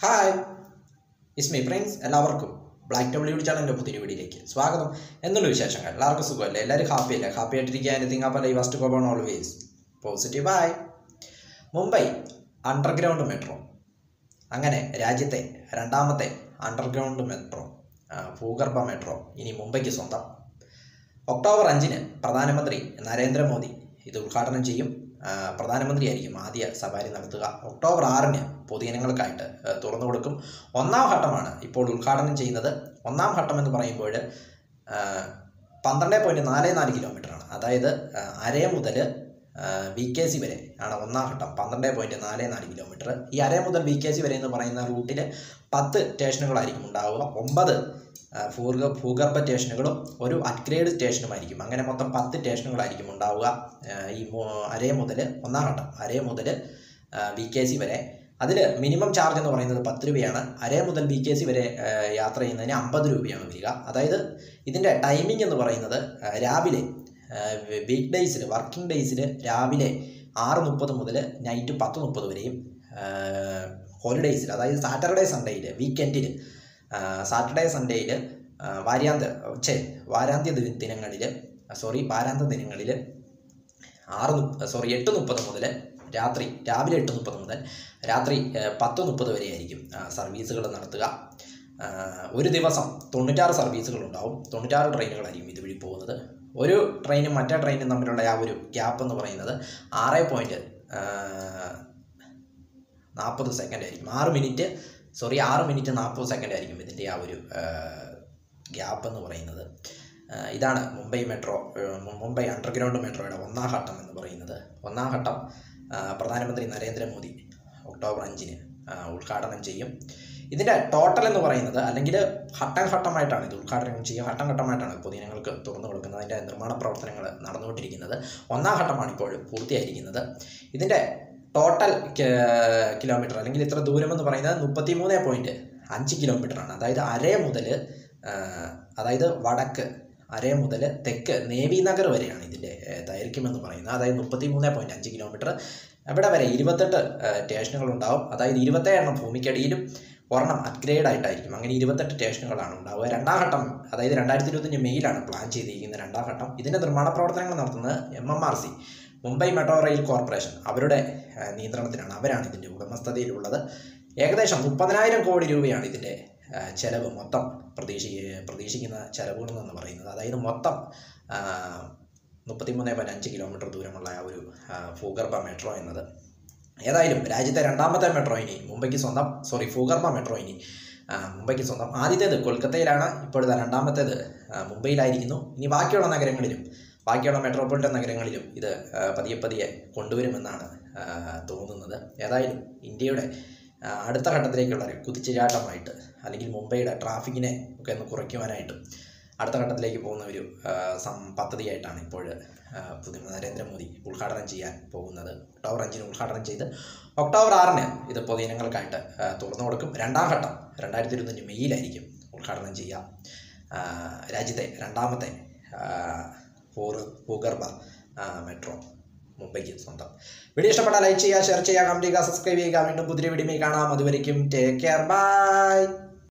Hi ഇസ്മി friends, എല്ലാവർക്കും black W ചാനലിൻ്റെ പുതിയ വീഡിയോയിലേക്ക് സ്വാഗതം. എന്നുള്ള വിശേഷങ്ങൾ? എല്ലാവർക്കും സുഖമല്ലേ? എല്ലാവരും ഹാപ്പിയല്ലേ? ഹാപ്പി ആയിട്ടിരിക്കുക. എനിത്തിങ് അപ്പോൾ I first go on always positive. Bye. Mumbai underground metro, അങ്ങനെ രാജ്യത്തെ രണ്ടാമത്തെ അണ്ടർഗ്രൗണ്ട് മെട്രോ, ഭൂഗർഭ മെട്രോ ഇനി മുംബൈക്ക് സ്വന്തം. ഒക്ടോബർ 5 പ്രധാനമന്ത്രി നരേന്ദ്രമോദി ഇത് ഉദ്ഘാടനം ചെയ്യും. പ്രധാനമന്ത്രിയായിരിക്കും ആദ്യ സവാരി നടത്തുക. ഒക്ടോബർ 6 പൊതുജനങ്ങൾക്കായിട്ട് തുറന്നു കൊടുക്കും. ഒന്നാം ഘട്ടമാണ് ഇപ്പോൾ ഉദ്ഘാടനം ചെയ്യുന്നത്. ഒന്നാം ഘട്ടം എന്ന് പറയുമ്പോൾ 12.44 കിലോമീറ്ററാണ്. അതായത് അരേ മുതൽ VKC വരെ ആണ് ഒന്നാം ഘട്ടം. 12.44 കിലോമീറ്റർ. ഈ അരേ മുതൽ VKC വരെ എന്ന് പറയുന്ന റൂട്ടിൽ 10 സ്റ്റേഷനുകളായിരിക്കും ഉണ്ടാവുക. 9 ഭൂഗർഭ സ്റ്റേഷനുകളും ഒരു അപ്ഗ്രേഡ് സ്റ്റേഷനുമായിരിക്കും. അങ്ങനെ മൊത്തം 10 സ്റ്റേഷനുകളായിരിക്കും ഉണ്ടാവുക. ഈ ഒന്നാം ഘട്ടം അരേ മുതൽ VKC വരെ. അതിൽ മിനിമം ചാർജ് എന്ന് പറയുന്നത് 10 രൂപയാണ്. അരേ മുതൽ VKC വരെ യാത്ര ചെയ്യുന്നതിന് 50 രൂപയാണ് വരിക. അതായത് ഇതിൻ്റെ ടൈമിംഗ് എന്ന് പറയുന്നത് രാവിലെ വീക്ക് ഡേയ്സിൽ, വർക്കിംഗ് ഡേയ്സിൽ രാവിലെ 6:30 മുതൽ നൈറ്റ് 10:30 വരെയും, ഹോളിഡേയ്സിൽ അതായത് സാറ്റർഡേ സൺഡേയിൽ, വീക്കെൻഡിൽ, സാറ്റർഡേ സൺഡേയിൽ, വാരാന്ത്യ ദിനങ്ങളിൽ 8:30 മുതൽ രാവിലെ 8:30 മുതൽ രാത്രി 10:30 വരെയായിരിക്കും സർവീസുകൾ നടത്തുക. ഒരു ദിവസം 96 സർവീസുകളുണ്ടാവും. 96 ട്രെയിനുകളായിരിക്കും ഇതുവഴി പോകുന്നത്. ഒരു ട്രെയിനും മറ്റേ ട്രെയിനും തമ്മിലുള്ള ആ ഒരു ഗ്യാപ്പ് എന്ന് പറയുന്നത് 6.40 സെക്കൻഡ് ആയിരിക്കും. 6 മിനിറ്റ് 40 സെക്കൻഡ് ആയിരിക്കും ഇതിൻ്റെ ആ ഒരു ഗ്യാപ്പ് എന്ന് പറയുന്നത്. ഇതാണ് മുംബൈ അണ്ടർഗ്രൗണ്ട് മെട്രോയുടെ ഒന്നാം ഘട്ടം എന്ന് പറയുന്നത്. ഒന്നാം ഘട്ടം പ്രധാനമന്ത്രി നരേന്ദ്രമോദി ഒക്ടോബർ 5 ഉദ്ഘാടനം ചെയ്യും. ഇതിൻ്റെ ടോട്ടൽ എന്ന് പറയുന്നത്, അല്ലെങ്കിൽ ഘട്ടമായിട്ടാണ് ഇത് ഉദ്ഘാടനം ചെയ്യുക. ഘട്ടമായിട്ടാണ് പൊതുജനങ്ങൾക്ക് തുറന്നു കൊടുക്കുന്നത്. അതിൻ്റെ നിർമ്മാണ പ്രവർത്തനങ്ങൾ നടന്നുകൊണ്ടിരിക്കുന്നത്. ഒന്നാം ഘട്ടമാണ് ഇപ്പോൾ പൂർത്തിയായിരിക്കുന്നത്. ഇതിൻ്റെ ടോട്ടൽ കിലോമീറ്റർ, അല്ലെങ്കിൽ ഇത്ര ദൂരം എന്ന് പറയുന്നത് 33.5 കിലോമീറ്ററാണ്. അതായത് വടക്ക് അരേ മുതൽ തെക്ക് നേവി നഗർ വരെയാണ് ഇതിൻ്റെ ദൈർഘ്യം എന്ന് പറയുന്നത്. അതായത് 33.5 കിലോമീറ്റർ. ഇവിടെ വരെ 28 സ്റ്റേഷനുകളുണ്ടാവും. അതായത് 27 ഭൂമിക്കടിയിലും ഒരെണ്ണം അപ്ഗ്രേഡ് ആയിട്ടായിരിക്കും. അങ്ങനെ 28 സ്റ്റേഷനുകളാണ് ഉണ്ടാവുക. രണ്ടാം ഘട്ടം, അതായത് 2025 മെയ്യിലാണ് പ്ലാൻ ചെയ്തിരിക്കുന്നത് രണ്ടാം ഘട്ടം. ഇതിൻ്റെ നിർമ്മാണ പ്രവർത്തനങ്ങൾ നടത്തുന്നത് MMRC, Mumbai metro rail corporation, അവരുടെ നിയന്ത്രണത്തിലാണ്. അവരാണ് ഇതിൻ്റെ ഉടമസ്ഥതയിലുള്ളത്. ഏകദേശം 30,000 കോടി രൂപയാണ് ഇതിൻ്റെ ചെലവ്, മൊത്തം പ്രതീക്ഷിക്കുന്ന ചെലവുകൾ എന്ന് പറയുന്നത്. അതായത് മൊത്തം 33.5 കിലോമീറ്റർ ദൂരമുള്ള ആ ഒരു ഭൂഗർഭ മെട്രോ എന്നത്. ഏതായാലും രാജ്യത്തെ രണ്ടാമത്തെ മെട്രോ ഇനി മുംബൈക്ക് സ്വന്തം. ഭൂഗർഭ മെട്രോ ഇനി മുംബൈക്ക് സ്വന്തം. ആദ്യത്തേത് കൊൽക്കത്തയിലാണ്, ഇപ്പോഴത്തെ രണ്ടാമത്തേത് മുംബൈയിലായിരിക്കുന്നു. ഇനി ബാക്കിയുള്ള മെട്രോപൊളിറ്റൻ നഗരങ്ങളിലും ഇത് പതിയെ കൊണ്ടുവരുമെന്നാണ് തോന്നുന്നത്. ഏതായാലും ഇന്ത്യയുടെ അടുത്ത ഘട്ടത്തിലേക്കുള്ള ഒരു കുതിച്ചുചാട്ടമായിട്ട്, അല്ലെങ്കിൽ മുംബൈയുടെ ട്രാഫിക്കിനെ ഒക്കെ ഒന്ന് കുറയ്ക്കുവാനായിട്ട് അടുത്ത ഘട്ടത്തിലേക്ക് പോകുന്ന ഒരു പദ്ധതിയായിട്ടാണ് ഇപ്പോൾ നരേന്ദ്രമോദി ഉദ്ഘാടനം ചെയ്യാൻ പോകുന്നത്. ഒക്ടോബർ 5 ഉദ്ഘാടനം ചെയ്ത് ഒക്ടോബർ 6 ഇത് പൊതുജനങ്ങൾക്കായിട്ട് തുറന്നു കൊടുക്കും. രണ്ടാം ഘട്ടം 2025 മെയ്യിലായിരിക്കും ഉദ്ഘാടനം ചെയ്യുക. രാജ്യത്തെ രണ്ടാമത്തെ ഭൂഗർഭ മെട്രോ മുംബൈക്ക് സ്വന്തം. വീഡിയോ ഇഷ്ടപ്പെട്ടാൽ ലൈക്ക് ചെയ്യുക, ഷെയർ ചെയ്യുക, കമന്റ് ചെയ്യുക, സബ്സ്ക്രൈബ് ചെയ്യുക. വീണ്ടും പുതിയ വീഡിയോയിൽ കാണാം. അതുവരയ്ക്കും ടേക്ക് കെയർ, ബൈ.